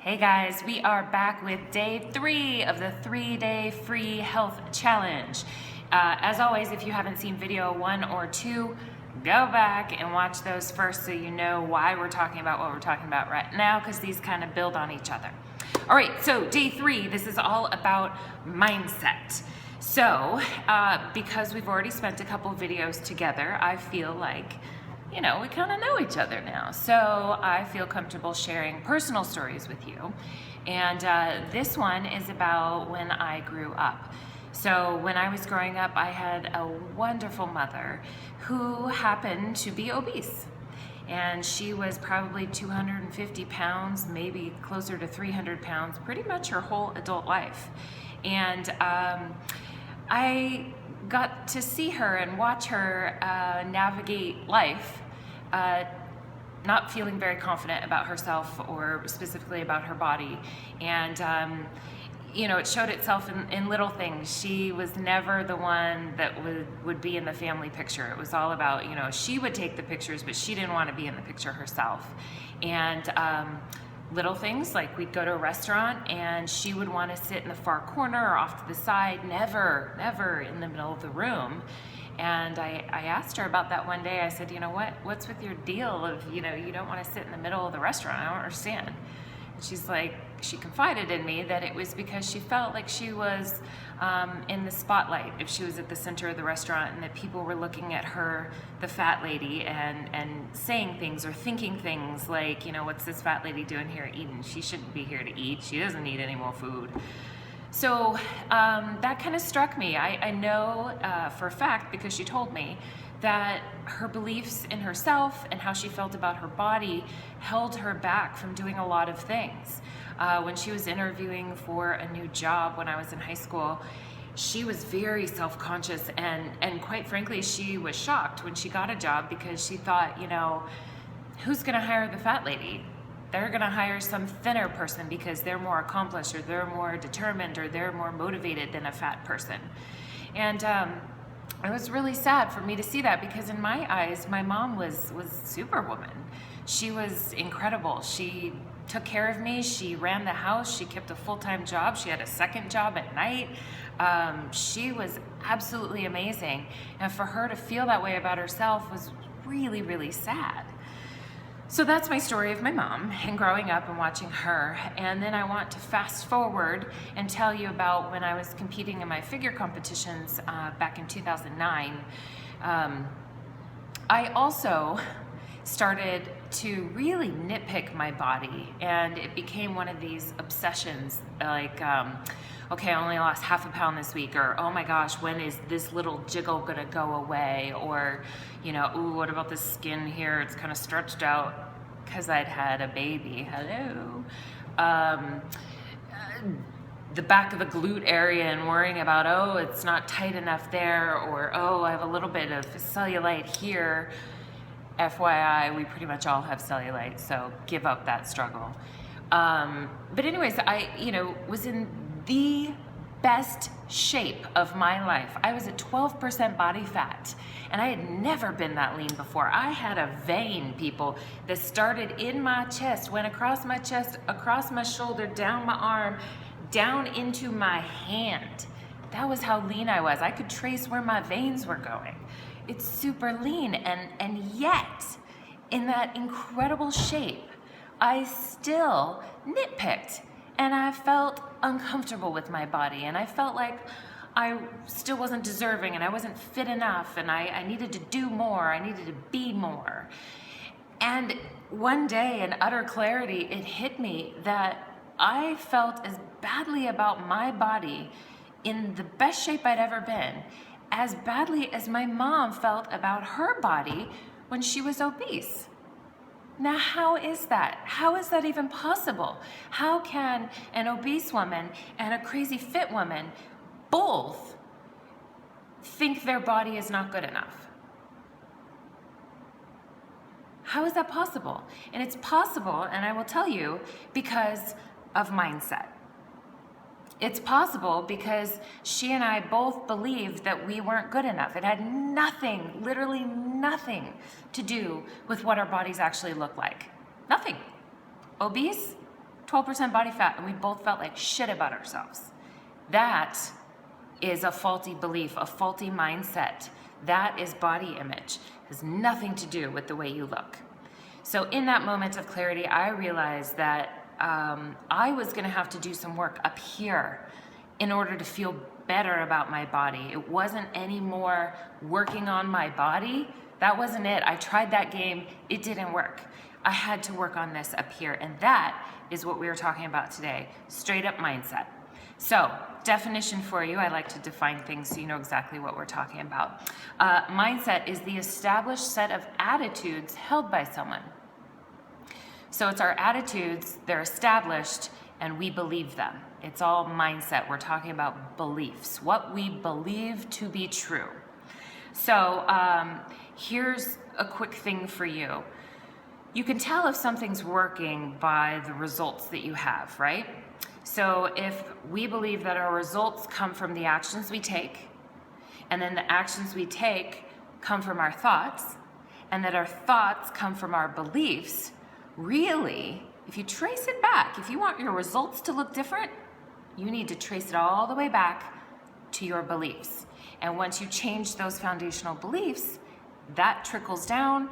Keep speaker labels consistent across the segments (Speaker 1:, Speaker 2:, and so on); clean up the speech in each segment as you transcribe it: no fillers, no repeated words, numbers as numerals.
Speaker 1: Hey guys, we are back with day 3 of the 3-day free health challenge. As always, if you haven't seen video 1 or 2, go back and watch those first so you know why we're talking about what we're talking about right now, because these kind of build on each other. All right, so day 3, this is all about mindset. So, because we've already spent a couple videos together, I feel like we kind of know each other now. So I feel comfortable sharing personal stories with you. And this one is about when I grew up. So when I was growing up, I had a wonderful mother who happened to be obese. And she was probably 250 pounds, maybe closer to 300 pounds, pretty much her whole adult life. And I got to see her and watch her navigate life, not feeling very confident about herself or specifically about her body. And it showed itself in little things. She was never the one that would be in the family picture. It was all about, she would take the pictures, but she didn't want to be in the picture herself. And little things like we'd go to a restaurant and she would want to sit in the far corner or off to the side, never in the middle of the room. And I asked her about that one day. I said, what's with your deal of, you don't want to sit in the middle of the restaurant? I don't understand. And she's like, she confided in me that it was because she felt like she was in the spotlight if she was at the center of the restaurant, and that people were looking at her, the fat lady, and saying things or thinking things like, what's this fat lady doing here eating? She shouldn't be here to eat. She doesn't need any more food. So that kind of struck me. I know for a fact, because she told me, that her beliefs in herself and how she felt about her body held her back from doing a lot of things. When she was interviewing for a new job when I was in high school, she was very self-conscious, and quite frankly, she was shocked when she got a job, because she thought, who's gonna hire the fat lady? They're gonna hire some thinner person because they're more accomplished, or they're more determined, or they're more motivated than a fat person. And it was really sad for me to see that, because in my eyes, my mom was Superwoman. She was incredible. She took care of me. She ran the house. She kept a full-time job. She had a second job at night. She was absolutely amazing. And for her to feel that way about herself was really, really sad. So that's my story of my mom and growing up and watching her. And then I want to fast forward and tell you about when I was competing in my figure competitions back in 2009. I also started to really nitpick my body, and it became one of these obsessions, like, okay, I only lost half a pound this week, or oh my gosh, when is this little jiggle gonna go away? Or, ooh, what about this skin here? It's kind of stretched out because I'd had a baby. Hello. The back of the glute area, and worrying about, oh, it's not tight enough there, or oh, I have a little bit of cellulite here. FYI, we pretty much all have cellulite, so give up that struggle. But anyways, I, was in the best shape of my life. I was at 12% body fat, and I had never been that lean before. I had a vein, people, that started in my chest, went across my chest, across my shoulder, down my arm, down into my hand. That was how lean I was. I could trace where my veins were going. It's super lean, and yet, in that incredible shape, I still nitpicked, and I felt uncomfortable with my body, and I felt like I still wasn't deserving, and I wasn't fit enough, and I needed to do more, I needed to be more. And one day, in utter clarity, it hit me that I felt as badly about my body, in the best shape I'd ever been, as badly as my mom felt about her body when she was obese. Now, how is that? How is that even possible? How can an obese woman and a crazy fit woman both think their body is not good enough? How is that possible? And it's possible, and I will tell you, because of mindset. It's possible because she and I both believed that we weren't good enough. It had nothing, literally nothing, to do with what our bodies actually look like. Nothing. Obese, 12% body fat, and we both felt like shit about ourselves. That is a faulty belief, a faulty mindset. That is body image. It has nothing to do with the way you look. So in that moment of clarity, I realized that I was gonna have to do some work up here in order to feel better about my body. It wasn't anymore working on my body. That wasn't it. I tried that game, it didn't work. I had to work on this up here, and that is what we were talking about today, straight up mindset. So, definition for you, I like to define things so you know exactly what we're talking about. Mindset is the established set of attitudes held by someone. So it's our attitudes, they're established, and we believe them. It's all mindset. We're talking about beliefs, what we believe to be true. So here's a quick thing for you. You can tell if something's working by the results that you have, right? So if we believe that our results come from the actions we take, and then the actions we take come from our thoughts, and that our thoughts come from our beliefs, really, if you trace it back, if you want your results to look different, you need to trace it all the way back to your beliefs. And once you change those foundational beliefs, that trickles down,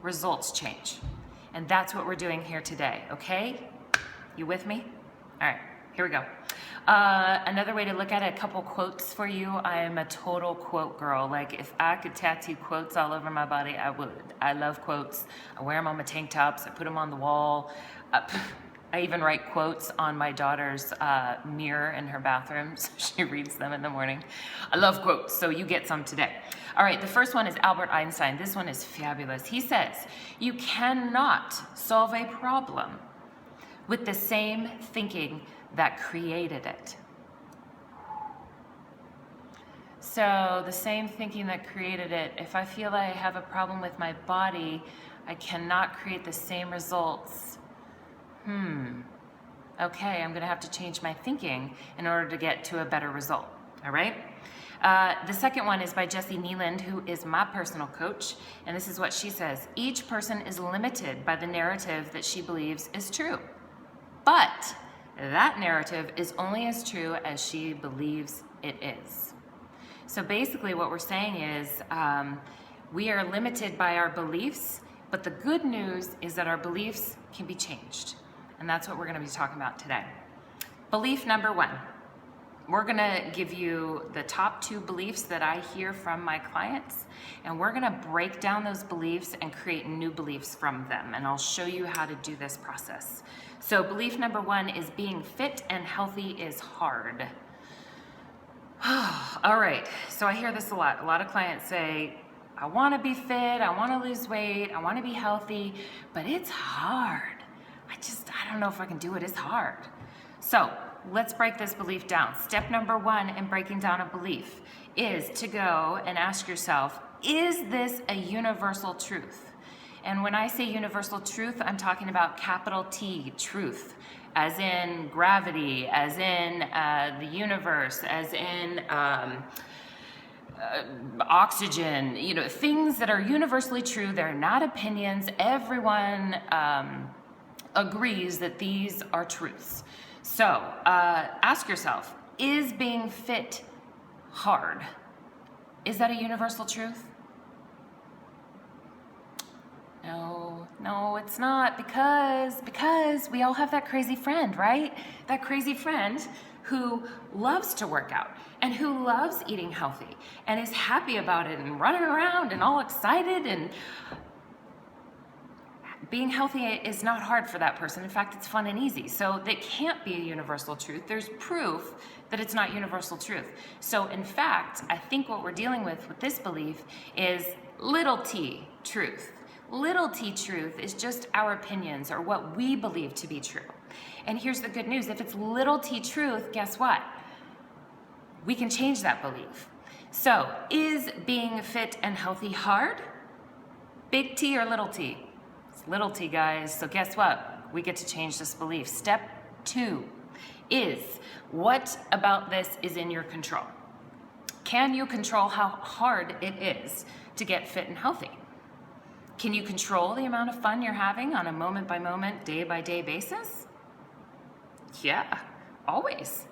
Speaker 1: results change. And that's what we're doing here today, okay? You with me? All right, here we go. Another way to look at it, a couple quotes for you. I am a total quote girl. Like, if I could tattoo quotes all over my body, I would. I love quotes. I wear them on my tank tops. I put them on the wall. I even write quotes on my daughter's mirror in her bathroom, so she reads them in the morning. I love quotes, so you get some today. All right, the first one is Albert Einstein. This one is fabulous. He says, you cannot solve a problem with the same thinking that created it. So the same thinking that created it, if I feel I have a problem with my body, I cannot create the same results. Okay, I'm gonna have to change my thinking in order to get to a better result, all right? The second one is by Jessie Nealand, who is my personal coach, and this is what she says. Each person is limited by the narrative that she believes is true, but that narrative is only as true as she believes it is. So basically what we're saying is we are limited by our beliefs, but the good news is that our beliefs can be changed. And that's what we're gonna be talking about today. Belief number one. We're gonna give you the top 2 beliefs that I hear from my clients, and we're gonna break down those beliefs and create new beliefs from them. And I'll show you how to do this process. So belief number 1 is being fit and healthy is hard. All right, so I hear this a lot. A lot of clients say, I wanna be fit, I wanna lose weight, I wanna be healthy, but it's hard. I don't know if I can do it, it's hard. So let's break this belief down. Step number 1 in breaking down a belief is to go and ask yourself, is this a universal truth? And when I say universal truth, I'm talking about capital T, truth, as in gravity, as in the universe, as in oxygen, you know, things that are universally true. They're not opinions. Everyone agrees that these are truths. So ask yourself, is being fit hard? Is that a universal truth? No, it's not, because we all have that crazy friend, right? That crazy friend who loves to work out and who loves eating healthy and is happy about it and running around and all excited, and being healthy is not hard for that person. In fact, it's fun and easy. So that can't be a universal truth. There's proof that it's not universal truth. So in fact, I think what we're dealing with this belief is little t truth. Little t truth is just our opinions or what we believe to be true. And here's the good news. If it's little t truth, guess what? We can change that belief. So is being fit and healthy hard? Big T or little t? It's little t, guys. So guess what? We get to change this belief. Step 2 is, what about this is in your control? Can you control how hard it is to get fit and healthy? Can you control the amount of fun you're having on a moment by moment, day by day basis? Yeah, always.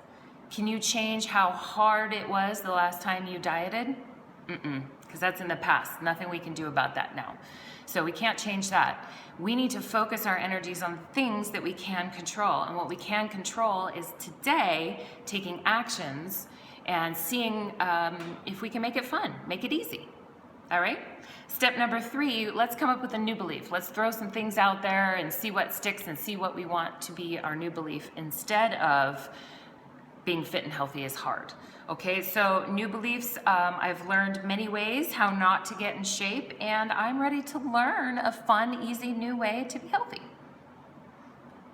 Speaker 1: Can you change how hard it was the last time you dieted? Because that's in the past. Nothing we can do about that now. So we can't change that. We need to focus our energies on things that we can control. And what we can control is today taking actions and seeing if we can make it fun, make it easy. All right? Step number 3, let's come up with a new belief. Let's throw some things out there and see what sticks and see what we want to be our new belief instead of being fit and healthy is hard. Okay, so new beliefs, I've learned many ways how not to get in shape, and I'm ready to learn a fun, easy new way to be healthy.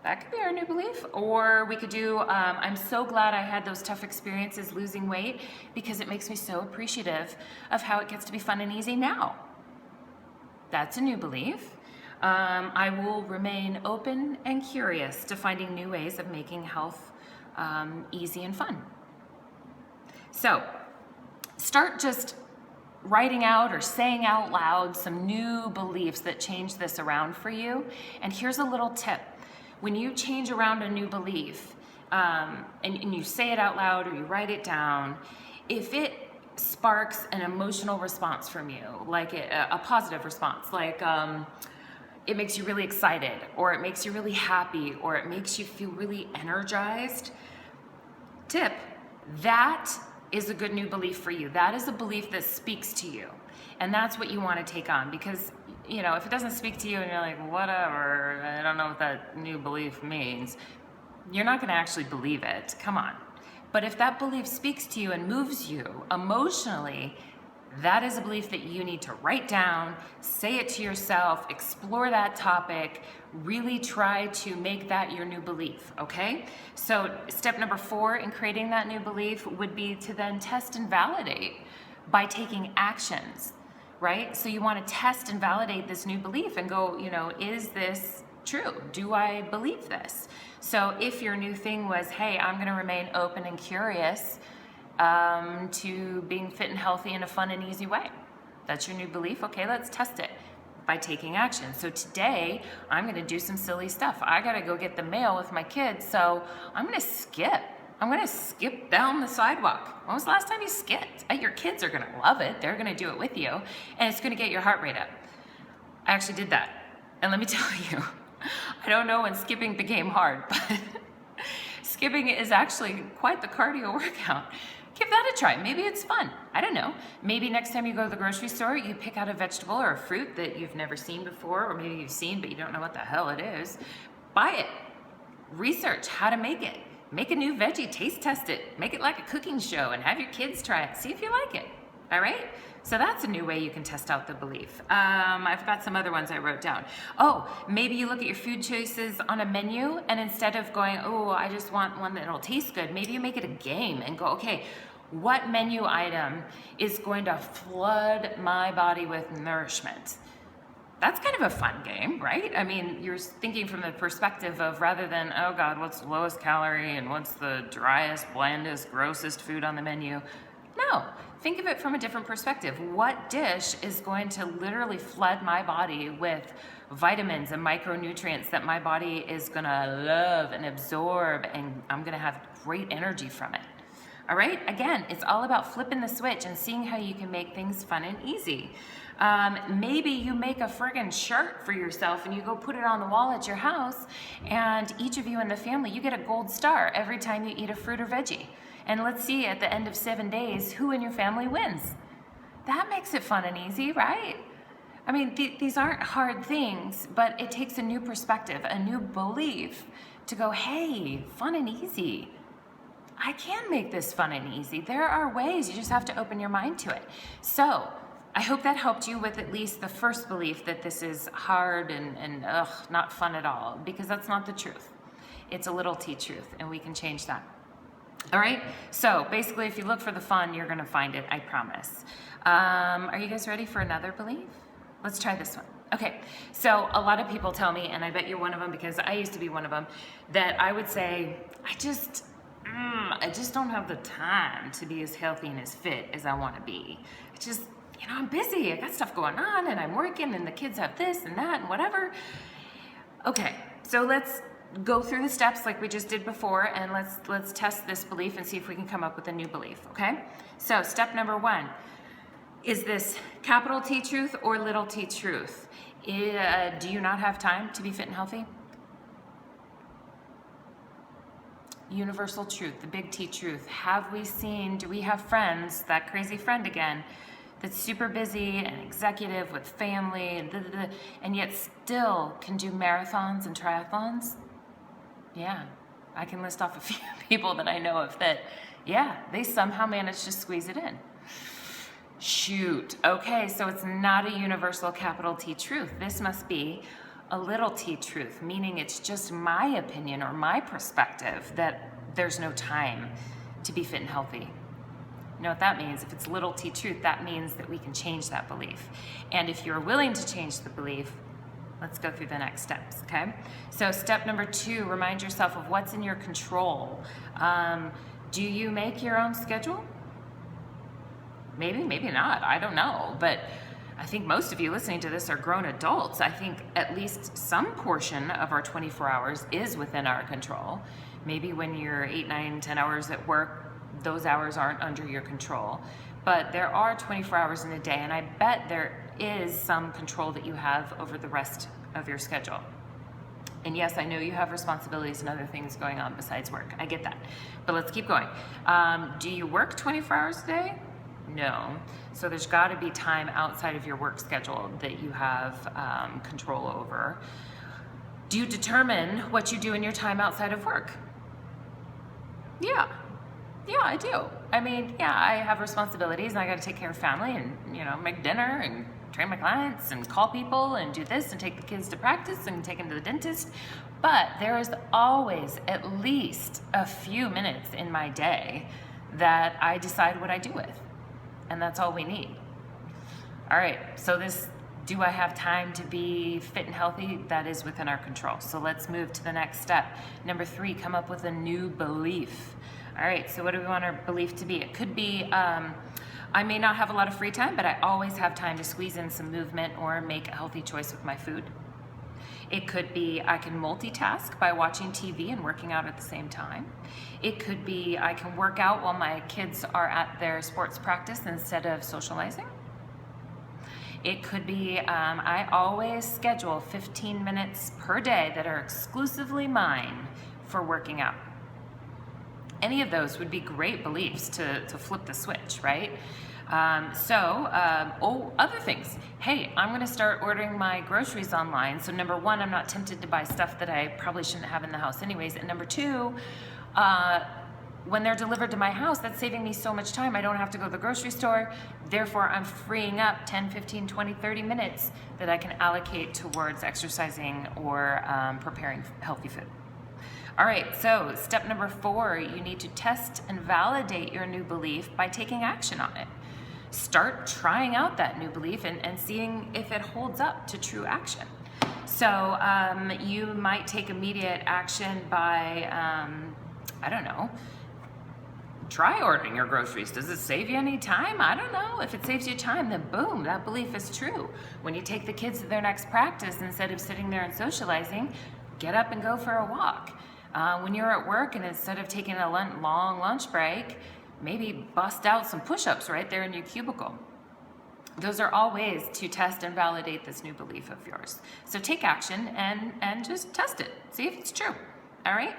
Speaker 1: That could be our new belief. Or we could do, I'm so glad I had those tough experiences losing weight because it makes me so appreciative of how it gets to be fun and easy now. That's a new belief. I will remain open and curious to finding new ways of making health easy and fun. So start just writing out or saying out loud some new beliefs that change this around for you. And here's a little tip. When you change around a new belief and you say it out loud or you write it down, if it sparks an emotional response from you, like a positive response, like it makes you really excited, or it makes you really happy, or it makes you feel really energized, tip, that is a good new belief for you. That is a belief that speaks to you. And that's what you want to take on, because you know, if it doesn't speak to you and you're like, whatever, I don't know what that new belief means, you're not going to actually believe it. Come on. But if that belief speaks to you and moves you emotionally, that is a belief that you need to write down, say it to yourself, explore that topic, really try to make that your new belief, okay? So step number 4 in creating that new belief would be to then test and validate by taking actions, right? So you want to test and validate this new belief and go, you know, is this true? Do I believe this? So if your new thing was, hey, I'm going to remain open and curious to being fit and healthy in a fun and easy way. That's your new belief. Okay, let's test it by taking action. So today, I'm going to do some silly stuff. I got to go get the mail with my kids, so I'm going to skip. I'm going to skip down the sidewalk. When was the last time you skipped? Your kids are going to love it. They're going to do it with you, and it's going to get your heart rate up. I actually did that. And let me tell you, I don't know when skipping became hard, but skipping is actually quite the cardio workout. Give that a try. Maybe it's fun. I don't know. Maybe next time you go to the grocery store, you pick out a vegetable or a fruit that you've never seen before, or maybe you've seen but you don't know what the hell it is. Buy it. Research how to make it. Make a new veggie, taste test it. Make it like a cooking show and have your kids try it. See if you like it. All right? So that's a new way you can test out the belief. I've got some other ones I wrote down. Oh, maybe you look at your food choices on a menu, and instead of going, oh, I just want one that'll taste good, maybe you make it a game and go, okay, what menu item is going to flood my body with nourishment? That's kind of a fun game, right? I mean, you're thinking from the perspective of, rather than, oh God, what's the lowest calorie and what's the driest, blandest, grossest food on the menu? No, think of it from a different perspective. What dish is going to literally flood my body with vitamins and micronutrients that my body is gonna love and absorb, and I'm gonna have great energy from it? All right, again, it's all about flipping the switch and seeing how you can make things fun and easy. Maybe you make a friggin' shirt for yourself and you go put it on the wall at your house, and each of you in the family, you get a gold star every time you eat a fruit or veggie. And let's see at the end of 7 days, who in your family wins. That makes it fun and easy, right? I mean, these aren't hard things, but it takes a new perspective, a new belief to go, hey, fun and easy. I can make this fun and easy. There are ways, you just have to open your mind to it. So I hope that helped you with at least the first belief that this is hard and not fun at all, because that's not the truth. It's a little T truth, and we can change that. All right, so basically if you look for the fun, you're gonna find it, I promise. Are you guys ready for another belief? Let's try this one. Okay, so a lot of people tell me, and I bet you're one of them because I used to be one of them, that I would say, I just don't have the time to be as healthy and as fit as I wanna be. It's just, you know, I'm busy, I got stuff going on, and I'm working, and the kids have this and that and whatever. Okay, so let's go through the steps like we just did before, and let's test this belief and see if we can come up with a new belief, okay? So step number 1, is this capital T truth or little t truth? Do you not have time to be fit and healthy? Universal truth, the big T truth. Do we have friends, that crazy friend again, that's super busy and executive with family and yet still can do marathons and triathlons? Yeah, I can list off a few people that I know of that, yeah, they somehow manage to squeeze it in. Shoot, okay, so it's not a universal capital T truth. This must be a little t truth, meaning it's just my opinion or my perspective that there's no time to be fit and healthy. You know what that means? If it's little t truth, that means that we can change that belief. And if you're willing to change the belief, let's go through the next steps, okay? So step number 2, remind yourself of what's in your control. Do you make your own schedule? Maybe, maybe not, I don't know. But I think most of you listening to this are grown adults. I think at least some portion of our 24 hours is within our control. Maybe when you're 8, 9, 10 hours at work, those hours aren't under your control. But there are 24 hours in a day, and I bet there is some control that you have over the rest of your schedule. And yes, I know you have responsibilities and other things going on besides work. I get that. But let's keep going. Do you work 24 hours a day? No. So there's got to be time outside of your work schedule that you have control over. Do you determine what you do in your time outside of work? Yeah, I do. I mean, yeah, I have responsibilities and I got to take care of family and, make dinner and train my clients and call people and do this and take the kids to practice and take them to the dentist. But there is always at least a few minutes in my day that I decide what I do with. And that's all we need. All right, so do I have time to be fit and healthy? That is within our control. So let's move to the next step. Number 3, come up with a new belief. All right, so what do we want our belief to be? It could be, I may not have a lot of free time, but I always have time to squeeze in some movement or make a healthy choice with my food. It could be I can multitask by watching TV and working out at the same time. It could be I can work out while my kids are at their sports practice instead of socializing. It could be I always schedule 15 minutes per day that are exclusively mine for working out. Any of those would be great beliefs to flip the switch, right? Other things. Hey, I'm going to start ordering my groceries online. So number 1, I'm not tempted to buy stuff that I probably shouldn't have in the house anyways. And number 2, when they're delivered to my house, that's saving me so much time. I don't have to go to the grocery store. Therefore, I'm freeing up 10, 15, 20, 30 minutes that I can allocate towards exercising or preparing healthy food. All right, so step number 4, you need to test and validate your new belief by taking action on it. Start trying out that new belief and seeing if it holds up to true action. So you might take immediate action by, try ordering your groceries. Does it save you any time? I don't know. If it saves you time, then boom, that belief is true. When you take the kids to their next practice, instead of sitting there and socializing, get up and go for a walk. When you're at work and instead of taking a long lunch break, maybe bust out some push-ups right there in your cubicle. Those are all ways to test and validate this new belief of yours. So take action and just test it. See if it's true. All right?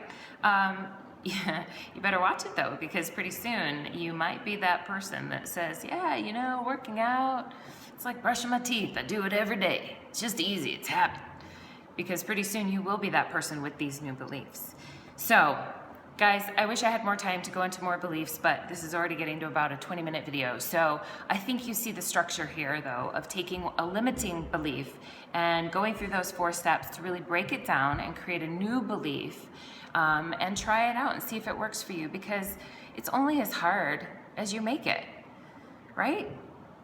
Speaker 1: Yeah, you better watch it though, because pretty soon you might be that person that says, yeah, working out, it's like brushing my teeth. I do it every day. It's just easy. It's habit. Because pretty soon you will be that person with these new beliefs. So, guys, I wish I had more time to go into more beliefs, but this is already getting to about a 20-minute video. So I think you see the structure here, though, of taking a limiting belief and going through those 4 steps to really break it down and create a new belief and try it out and see if it works for you, because it's only as hard as you make it, right?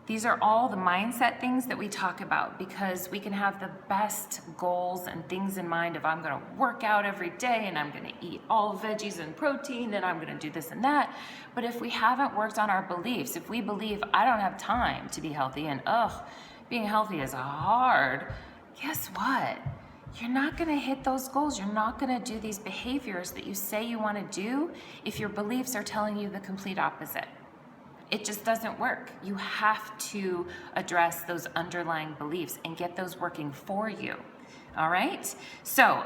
Speaker 1: These are all the mindset things that we talk about, because we can have the best goals and things in mind of I'm going to work out every day and I'm going to eat all veggies and protein and I'm going to do this and that. But if we haven't worked on our beliefs, if we believe I don't have time to be healthy and being healthy is hard, guess what? you're not gonna hit those goals. You're not gonna do these behaviors that you say you wanna do if your beliefs are telling you the complete opposite. It just doesn't work. You have to address those underlying beliefs and get those working for you. All right? So,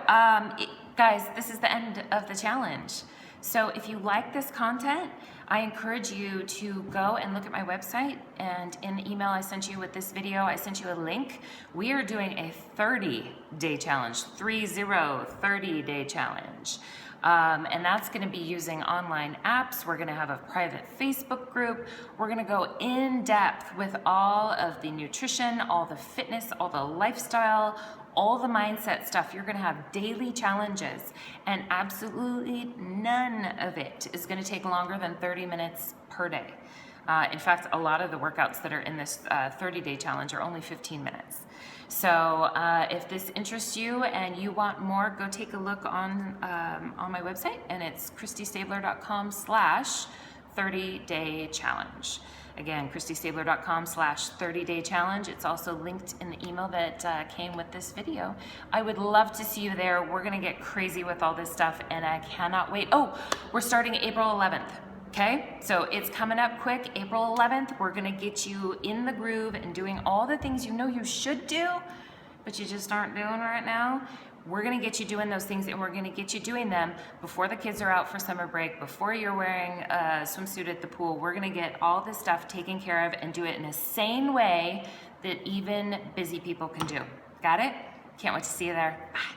Speaker 1: guys, this is the end of the challenge. So if you like this content, I encourage you to go and look at my website, and in the email I sent you with this video, I sent you a link. We are doing a 30-day challenge, 30-day challenge. And that's gonna be using online apps. We're gonna have a private Facebook group. We're gonna go in depth with all of the nutrition, all the fitness, all the lifestyle, all the mindset stuff. You're gonna have daily challenges, and absolutely none of it is gonna take longer than 30 minutes per day. In fact, a lot of the workouts that are in this 30-day challenge are only 15 minutes. So if this interests you and you want more, go take a look on my website, and it's christystabler.com/30-day challenge. Again, christystabler.com/30-day challenge. It's also linked in the email that came with this video. I would love to see you there. We're gonna get crazy with all this stuff, and I cannot wait. Oh, we're starting April 11th. Okay, so it's coming up quick, April 11th. We're gonna get you in the groove and doing all the things you know you should do, but you just aren't doing right now. We're gonna get you doing those things, and we're gonna get you doing them before the kids are out for summer break, before you're wearing a swimsuit at the pool. We're gonna get all this stuff taken care of and do it in a sane way that even busy people can do. Got it? Can't wait to see you there. Bye.